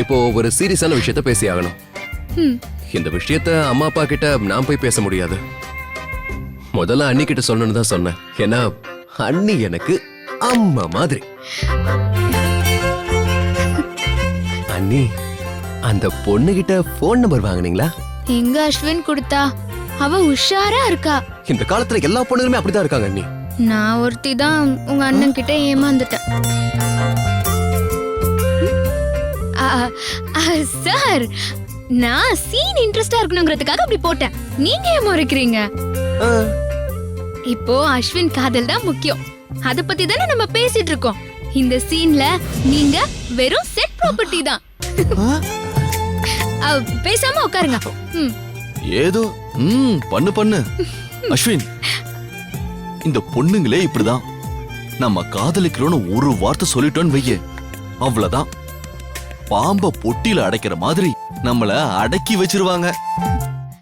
இப்போ ஒரு சீரியஸான விஷயத்த பேசி ஆகணும். இந்த விஷயத்த அம்மா அப்பா கிட்ட நான் போய் பேச முடியாது. முதல்ல அண்ணி கிட்ட சொல்லணும்னு தான் சொன்னேன். ஏன்னா அண்ணி எனக்கு அம்மா மாதிரி. அண்ணி, அந்த பொண்ணு கிட்ட போன் நம்பர் வாங்குனீங்களா? எங்க அஸ்வின் கொடுத்தா? அவ உஷாரா இருக்கா. இந்த காலத்துல எல்லா பொண்ணுங்களுமே அப்படிதான் இருக்காங்க அண்ணி. நான் ஒருத்தி தான் உங்க அண்ணன் கிட்ட ஏமாந்துட்டேன். சார், நான் சீன் இன்ட்ரெஸ்டா இருக்கணுங்கிறதுக்காக அப்படி போட்டேன். நீங்க ஏன் முறைக்கிறீங்க? இப்போ அஸ்வின் காதல் தான் முக்கியம். அத பத்தி தானே நம்ம பேசிட்டு இருக்கோம். இந்த சீன்ல நீங்க வெறும் செட் ப்ராப்பர்ட்டி தான். பேசாம உட்காருங்க. ஏதோ பண்ணு அஸ்வின், இந்த பொண்ணுங்களே இப்படிதான். நம்ம காதலிக்கிறோன்னு ஒரு வார்த்தை சொல்லிட்டோன்னு வையே, அவ்வளவுதான். பாம்ப பொட்டியில அடைக்கிற மாதிரி நம்மள அடக்கி வச்சிருவாங்க.